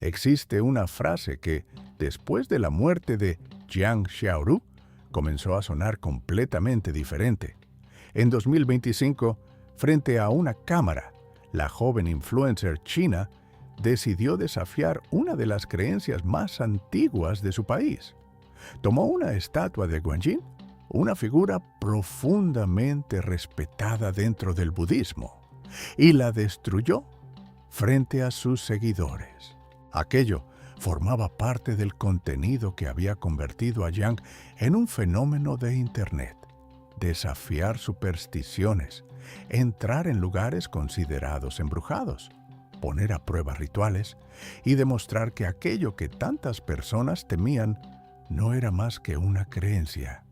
Existe una frase que, después de la muerte de Jiang Xiaoru, comenzó a sonar completamente diferente. En 2025, frente a una cámara, la joven influencer china decidió desafiar una de las creencias más antiguas de su país. Tomó una estatua de Guanyin, una figura profundamente respetada dentro del budismo, y la destruyó frente a sus seguidores. Aquello formaba parte del contenido que había convertido a Yang en un fenómeno de Internet. Desafiar supersticiones, entrar en lugares considerados embrujados, poner a prueba rituales y demostrar que aquello que tantas personas temían no era más que una creencia.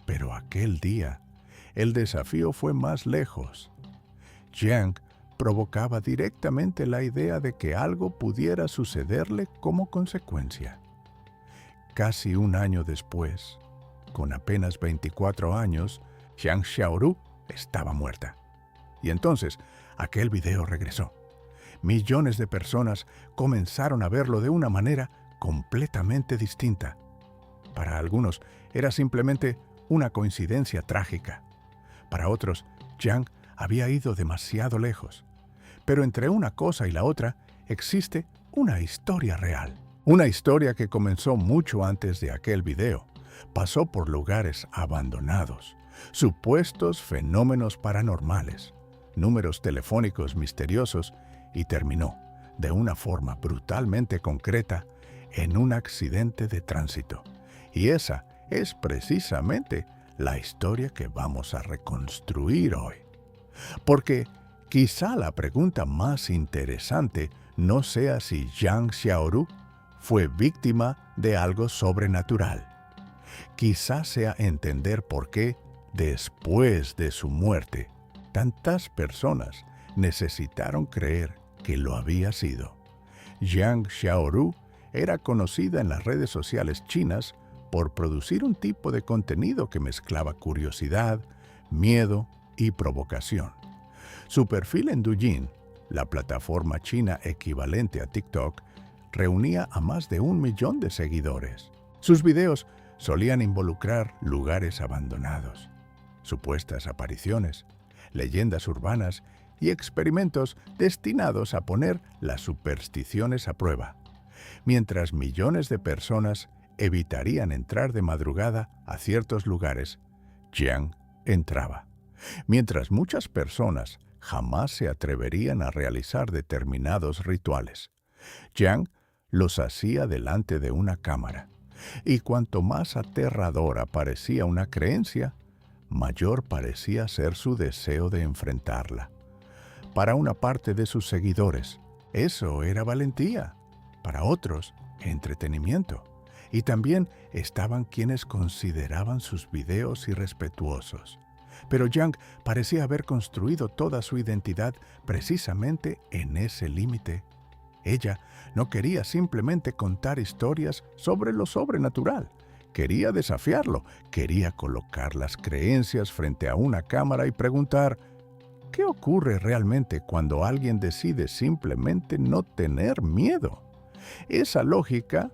Pero aquel día, el desafío fue más lejos. Jiang provocaba directamente la idea de que algo pudiera sucederle como consecuencia. Casi un año después, con apenas 24 años, Jiang Xiaoru estaba muerta. Y entonces, aquel video regresó. Millones de personas comenzaron a verlo de una manera completamente distinta. Para algunos, era simplemente una coincidencia trágica. Para otros, Jiang había ido demasiado lejos. Pero entre una cosa y la otra, existe una historia real. Una historia que comenzó mucho antes de aquel video. Pasó por lugares abandonados, supuestos fenómenos paranormales, números telefónicos misteriosos y terminó, de una forma brutalmente concreta, en un accidente de tránsito. Y esa es precisamente la historia que vamos a reconstruir hoy. Porque quizá la pregunta más interesante no sea si Jiang Xiaoru fue víctima de algo sobrenatural. Quizá sea entender por qué, después de su muerte, tantas personas necesitaron creer que lo había sido. Jiang Xiaoru era conocida en las redes sociales chinas por producir un tipo de contenido que mezclaba curiosidad, miedo y provocación. Su perfil en Douyin, la plataforma china equivalente a TikTok, reunía a más de 1 millón de seguidores. Sus videos solían involucrar lugares abandonados, supuestas apariciones, leyendas urbanas y experimentos destinados a poner las supersticiones a prueba, mientras millones de personas evitarían entrar de madrugada a ciertos lugares. Jiang entraba. Mientras muchas personas jamás se atreverían a realizar determinados rituales, Jiang los hacía delante de una cámara. Y cuanto más aterradora parecía una creencia, mayor parecía ser su deseo de enfrentarla. Para una parte de sus seguidores, eso era valentía. Para otros, entretenimiento. Y también estaban quienes consideraban sus videos irrespetuosos. Pero Jiang parecía haber construido toda su identidad precisamente en ese límite. Ella no quería simplemente contar historias sobre lo sobrenatural. Quería desafiarlo, quería colocar las creencias frente a una cámara y preguntar, ¿qué ocurre realmente cuando alguien decide simplemente no tener miedo? Esa lógica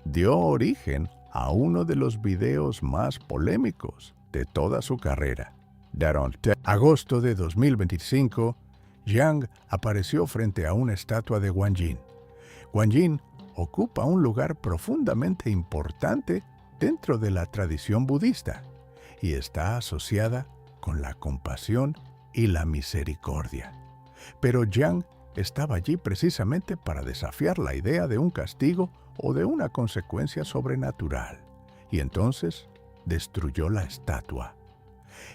dio origen a uno de los videos más polémicos de toda su carrera. Durante agosto de 2025, Jiang apareció frente a una estatua de Guanyin. Guanyin ocupa un lugar profundamente importante dentro de la tradición budista y está asociada con la compasión y la misericordia. Pero Jiang estaba allí precisamente para desafiar la idea de un castigo o de una consecuencia sobrenatural, y entonces destruyó la estatua.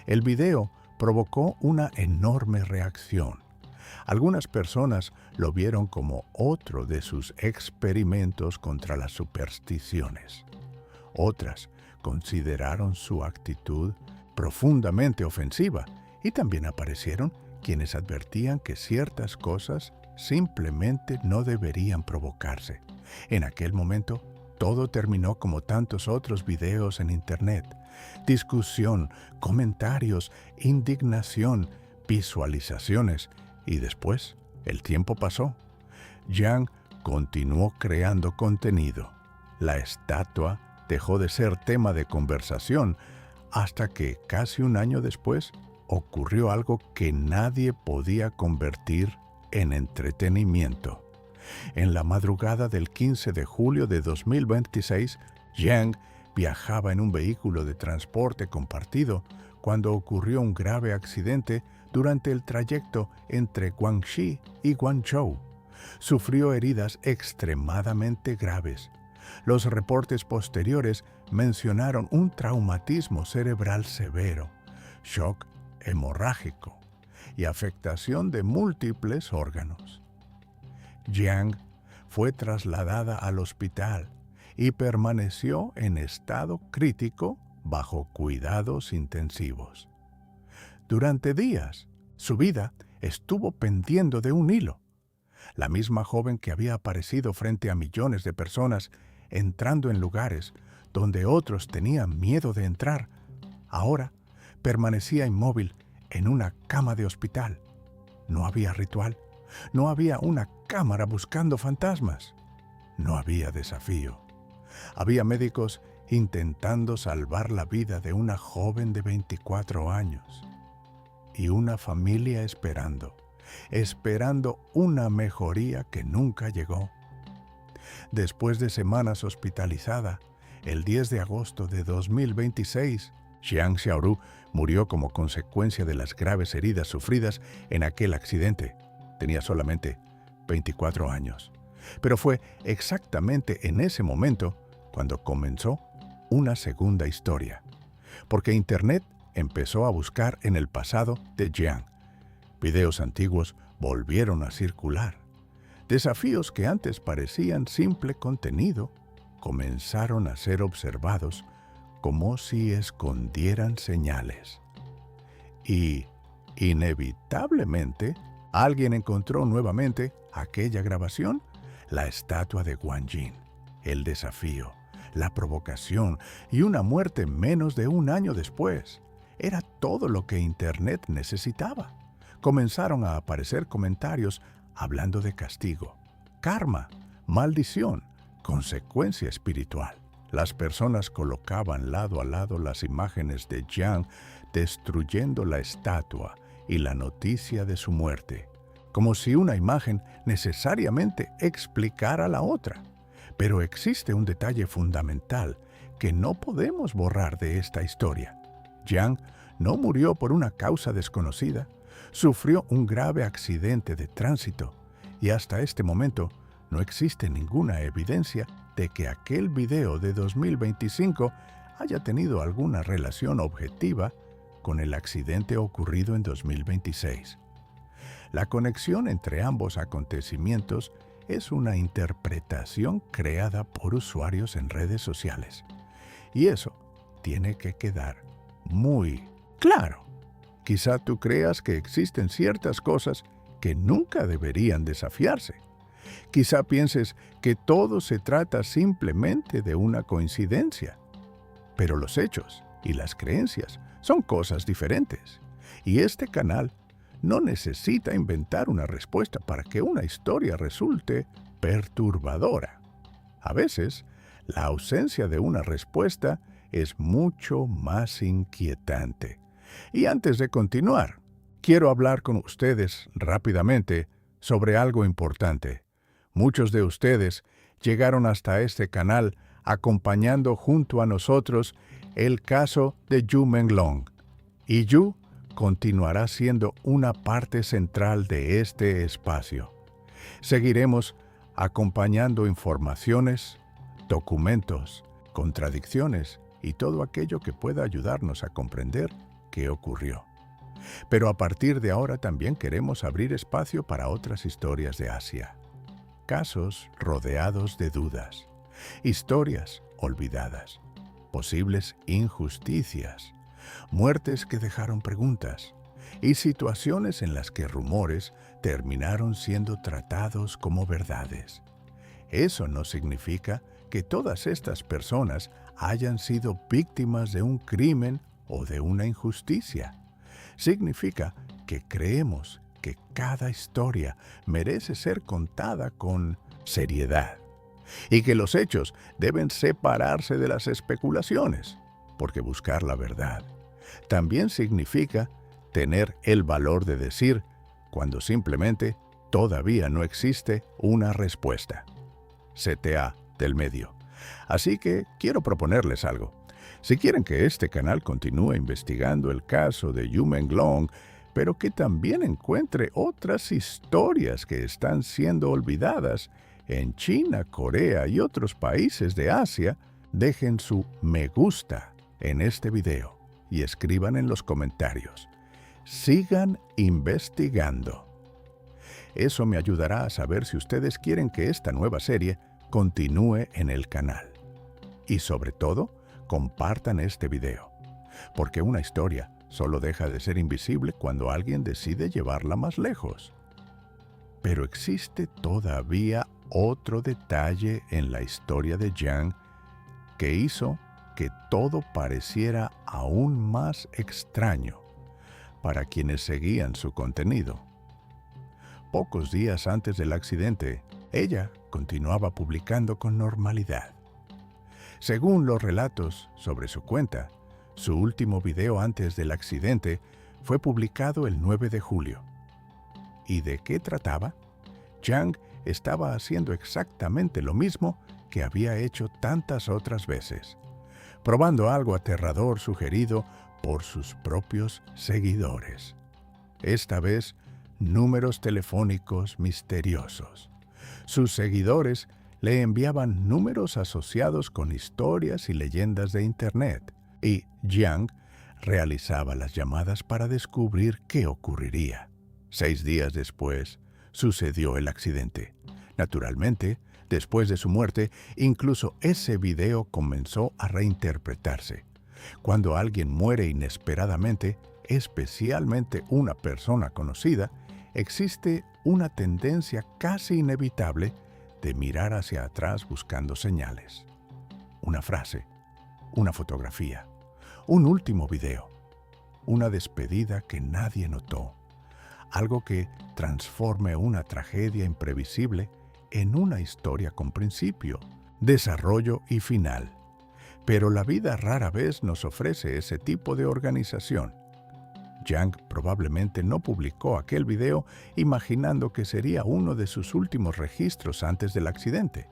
El video provocó una enorme reacción. Algunas personas lo vieron como otro de sus experimentos contra las supersticiones. Otras consideraron su actitud profundamente ofensiva y también aparecieron quienes advertían que ciertas cosas simplemente no deberían provocarse. En aquel momento, todo terminó como tantos otros videos en Internet. Discusión, comentarios, indignación, visualizaciones. Y después, el tiempo pasó. Jiang continuó creando contenido. La estatua dejó de ser tema de conversación hasta que, casi un año después, ocurrió algo que nadie podía convertir en entretenimiento. En la madrugada del 15 de julio de 2026, Jiang viajaba en un vehículo de transporte compartido cuando ocurrió un grave accidente durante el trayecto entre Guangxi y Guangzhou. Sufrió heridas extremadamente graves. Los reportes posteriores mencionaron un traumatismo cerebral severo, shock hemorrágico y afectación de múltiples órganos. Jiang fue trasladada al hospital y permaneció en estado crítico bajo cuidados intensivos. Durante días, su vida estuvo pendiendo de un hilo. La misma joven que había aparecido frente a millones de personas entrando en lugares donde otros tenían miedo de entrar, ahora permanecía inmóvil en una cama de hospital. No había ritual, no había una cámara buscando fantasmas, no había desafío. Había médicos intentando salvar la vida de una joven de 24 años y una familia esperando una mejoría que nunca llegó. Después de semanas hospitalizada, el 10 de agosto de 2026, Jiang Xiaoru murió como consecuencia de las graves heridas sufridas en aquel accidente. Tenía solamente 24 años. Pero fue exactamente en ese momento cuando comenzó una segunda historia, porque Internet empezó a buscar en el pasado de Jiang. Videos antiguos volvieron a circular. Desafíos que antes parecían simple contenido comenzaron a ser observados como si escondieran señales. Y, inevitablemente, alguien encontró nuevamente aquella grabación, la estatua de Guanyin, el desafío, la provocación y una muerte menos de un año después. Era todo lo que Internet necesitaba. Comenzaron a aparecer comentarios hablando de castigo, karma, maldición, consecuencia espiritual. Las personas colocaban lado a lado las imágenes de Jiang destruyendo la estatua y la noticia de su muerte, como si una imagen necesariamente explicara la otra. Pero existe un detalle fundamental que no podemos borrar de esta historia. Jiang no murió por una causa desconocida, sufrió un grave accidente de tránsito y hasta este momento no existe ninguna evidencia de que aquel video de 2025 haya tenido alguna relación objetiva con el accidente ocurrido en 2026. La conexión entre ambos acontecimientos es una interpretación creada por usuarios en redes sociales. Y eso tiene que quedar muy claro. Quizá tú creas que existen ciertas cosas que nunca deberían desafiarse. Quizá pienses que todo se trata simplemente de una coincidencia. Pero los hechos y las creencias son cosas diferentes. Y este canal no necesita inventar una respuesta para que una historia resulte perturbadora. A veces, la ausencia de una respuesta es mucho más inquietante. Y antes de continuar, quiero hablar con ustedes rápidamente sobre algo importante. Muchos de ustedes llegaron hasta este canal acompañando junto a nosotros el caso de Yu Menglong. Y Yu continuará siendo una parte central de este espacio. Seguiremos acompañando informaciones, documentos, contradicciones y todo aquello que pueda ayudarnos a comprender qué ocurrió. Pero a partir de ahora también queremos abrir espacio para otras historias de Asia. Casos rodeados de dudas, historias olvidadas, posibles injusticias, muertes que dejaron preguntas y situaciones en las que rumores terminaron siendo tratados como verdades. Eso no significa que todas estas personas hayan sido víctimas de un crimen o de una injusticia. Significa que creemos que cada historia merece ser contada con seriedad, y que los hechos deben separarse de las especulaciones, porque buscar la verdad también significa tener el valor de decir cuando simplemente todavía no existe una respuesta. CTA del medio. Así que quiero proponerles algo. Si quieren que este canal continúe investigando el caso de Yu Menglong, pero que también encuentre otras historias que están siendo olvidadas en China, Corea y otros países de Asia, dejen su me gusta en este video y escriban en los comentarios. Sigan investigando. Eso me ayudará a saber si ustedes quieren que esta nueva serie continúe en el canal. Y sobre todo, compartan este video, porque una historia solo deja de ser invisible cuando alguien decide llevarla más lejos. Pero existe todavía otro detalle en la historia de Jiang que hizo que todo pareciera aún más extraño para quienes seguían su contenido. Pocos días antes del accidente, ella continuaba publicando con normalidad. Según los relatos sobre su cuenta, su último video antes del accidente fue publicado el 9 de julio. ¿Y de qué trataba? Jiang estaba haciendo exactamente lo mismo que había hecho tantas otras veces, probando algo aterrador sugerido por sus propios seguidores. Esta vez, números telefónicos misteriosos. Sus seguidores le enviaban números asociados con historias y leyendas de Internet, y Jiang realizaba las llamadas para descubrir qué ocurriría. 6 días después, sucedió el accidente. Naturalmente, después de su muerte, incluso ese video comenzó a reinterpretarse. Cuando alguien muere inesperadamente, especialmente una persona conocida, existe una tendencia casi inevitable de mirar hacia atrás buscando señales. Una frase, una fotografía, un último video, una despedida que nadie notó, algo que transforme una tragedia imprevisible en una historia con principio, desarrollo y final. Pero la vida rara vez nos ofrece ese tipo de organización. Jiang probablemente no publicó aquel video imaginando que sería uno de sus últimos registros antes del accidente.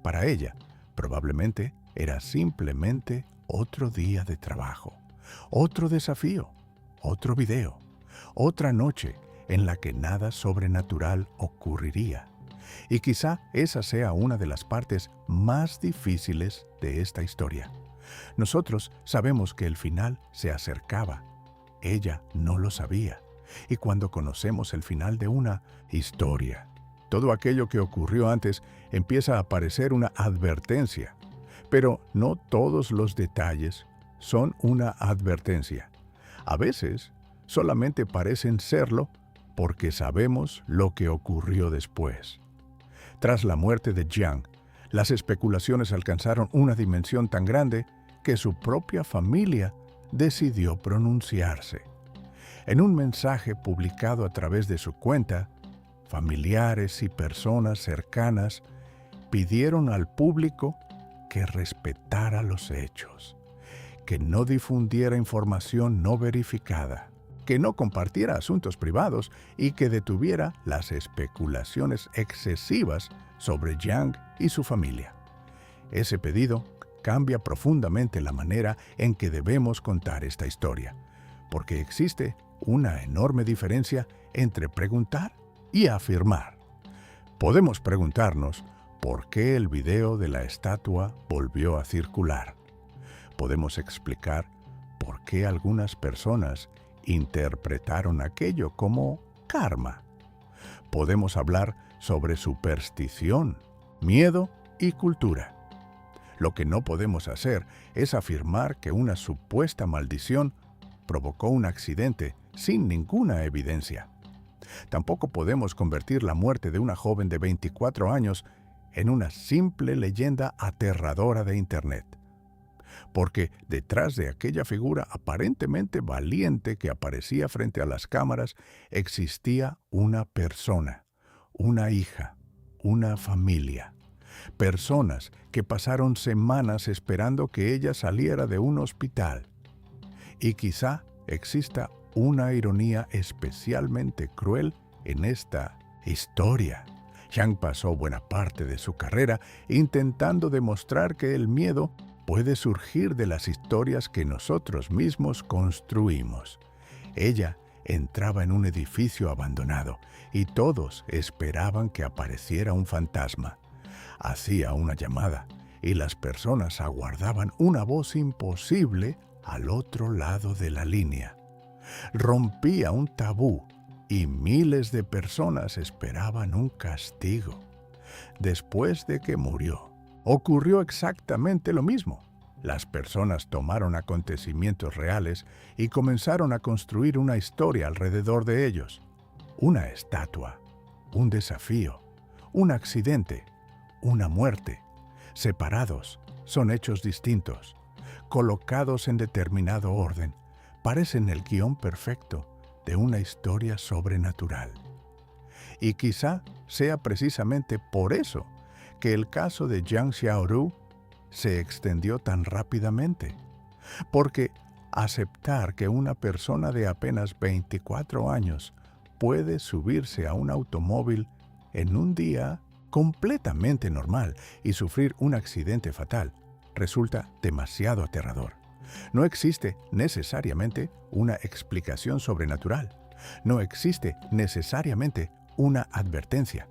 Para ella, probablemente era simplemente otro día de trabajo, otro desafío, otro video, otra noche en la que nada sobrenatural ocurriría. Y quizá esa sea una de las partes más difíciles de esta historia. Nosotros sabemos que el final se acercaba. Ella no lo sabía. Y cuando conocemos el final de una historia, todo aquello que ocurrió antes empieza a parecer una advertencia. Pero no todos los detalles son una advertencia. A veces solamente parecen serlo porque sabemos lo que ocurrió después. Tras la muerte de Jiang, las especulaciones alcanzaron una dimensión tan grande que su propia familia decidió pronunciarse. En un mensaje publicado a través de su cuenta, familiares y personas cercanas pidieron al público que respetara los hechos, que no difundiera información no verificada, que no compartiera asuntos privados y que detuviera las especulaciones excesivas sobre Jiang y su familia. Ese pedido cambia profundamente la manera en que debemos contar esta historia, porque existe una enorme diferencia entre preguntar y afirmar. Podemos preguntarnos por qué el video de la estatua volvió a circular. Podemos explicar por qué algunas personas interpretaron aquello como karma. Podemos hablar sobre superstición, miedo y cultura. Lo que no podemos hacer es afirmar que una supuesta maldición provocó un accidente sin ninguna evidencia. Tampoco podemos convertir la muerte de una joven de 24 años en una simple leyenda aterradora de Internet. Porque detrás de aquella figura aparentemente valiente que aparecía frente a las cámaras existía una persona, una hija, una familia. Personas que pasaron semanas esperando que ella saliera de un hospital. Y quizá exista una ironía especialmente cruel en esta historia. Jiang pasó buena parte de su carrera intentando demostrar que el miedo puede surgir de las historias que nosotros mismos construimos. Ella entraba en un edificio abandonado y todos esperaban que apareciera un fantasma. Hacía una llamada y las personas aguardaban una voz imposible al otro lado de la línea. Rompía un tabú y miles de personas esperaban un castigo. Después de que murió, ocurrió exactamente lo mismo. Las personas tomaron acontecimientos reales y comenzaron a construir una historia alrededor de ellos. Una estatua, un desafío, un accidente, una muerte. Separados, son hechos distintos. Colocados en determinado orden, parecen el guión perfecto de una historia sobrenatural. Y quizá sea precisamente por eso que el caso de Jiang Xiaoru se extendió tan rápidamente. Porque aceptar que una persona de apenas 24 años puede subirse a un automóvil en un día completamente normal y sufrir un accidente fatal resulta demasiado aterrador. No existe necesariamente una explicación sobrenatural. No existe necesariamente una advertencia.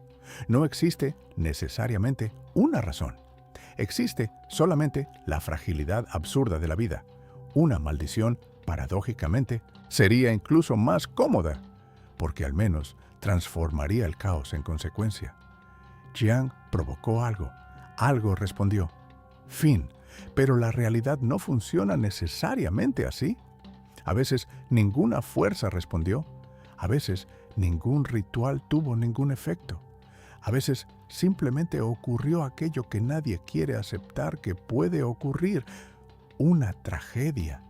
No existe necesariamente una razón. Existe solamente la fragilidad absurda de la vida. Una maldición, paradójicamente, sería incluso más cómoda, porque al menos transformaría el caos en consecuencia. Jiang provocó algo. Algo respondió. Fin. Pero la realidad no funciona necesariamente así. A veces ninguna fuerza respondió. A veces ningún ritual tuvo ningún efecto. A veces simplemente ocurrió aquello que nadie quiere aceptar que puede ocurrir, una tragedia.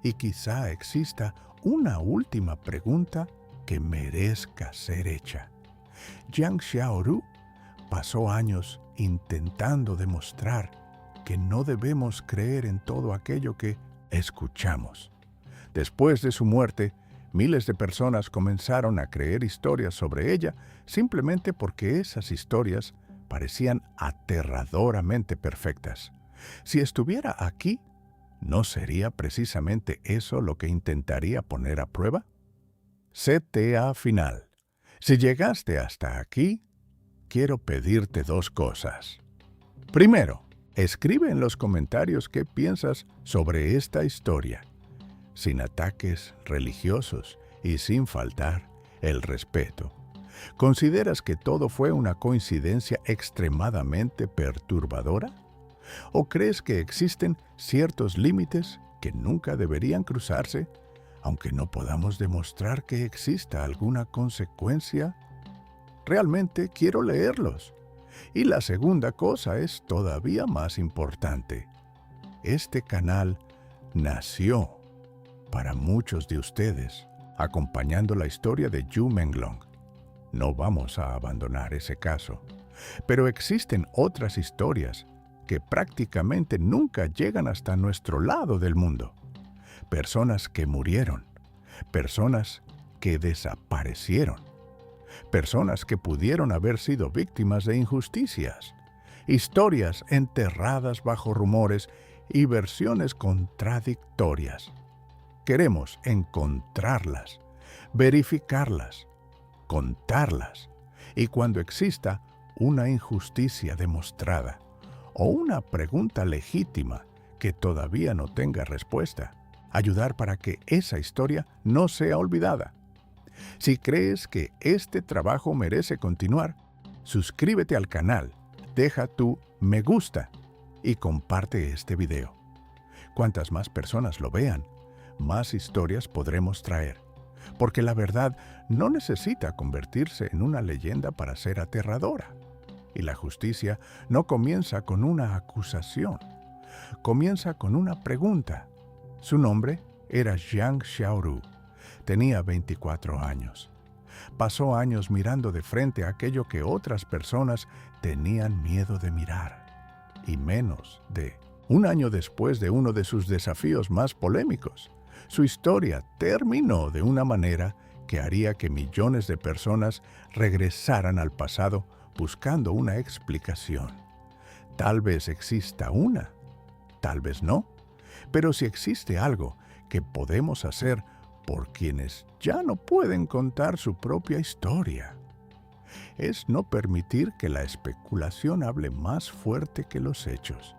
Y quizá exista una última pregunta que merezca ser hecha. Jiang Xiaoru pasó años intentando demostrar que no debemos creer en todo aquello que escuchamos. Después de su muerte, miles de personas comenzaron a creer historias sobre ella simplemente porque esas historias parecían aterradoramente perfectas. Si estuviera aquí, ¿no sería precisamente eso lo que intentaría poner a prueba? CTA final. Si llegaste hasta aquí, quiero pedirte dos cosas. Primero, escribe en los comentarios qué piensas sobre esta historia, sin ataques religiosos y sin faltar el respeto. ¿Consideras que todo fue una coincidencia extremadamente perturbadora? ¿O crees que existen ciertos límites que nunca deberían cruzarse, aunque no podamos demostrar que exista alguna consecuencia? Realmente quiero leerlos. Y la segunda cosa es todavía más importante. Este canal nació para muchos de ustedes, acompañando la historia de Yu Menglong. No vamos a abandonar ese caso. Pero existen otras historias que prácticamente nunca llegan hasta nuestro lado del mundo. Personas que murieron, personas que desaparecieron, personas que pudieron haber sido víctimas de injusticias, historias enterradas bajo rumores y versiones contradictorias. Queremos encontrarlas, verificarlas, contarlas, y cuando exista una injusticia demostrada o una pregunta legítima que todavía no tenga respuesta, ayudar para que esa historia no sea olvidada. Si crees que este trabajo merece continuar, suscríbete al canal, deja tu me gusta y comparte este video. Cuantas más personas lo vean, más historias podremos traer, porque la verdad no necesita convertirse en una leyenda para ser aterradora. Y la justicia no comienza con una acusación, comienza con una pregunta. Su nombre era Jiang Xiaoru. Tenía 24 años. Pasó años mirando de frente aquello que otras personas tenían miedo de mirar. Y menos de un año después de uno de sus desafíos más polémicos, su historia terminó de una manera que haría que millones de personas regresaran al pasado buscando una explicación. Tal vez exista una, tal vez no, pero si existe algo que podemos hacer por quienes ya no pueden contar su propia historia, es no permitir que la especulación hable más fuerte que los hechos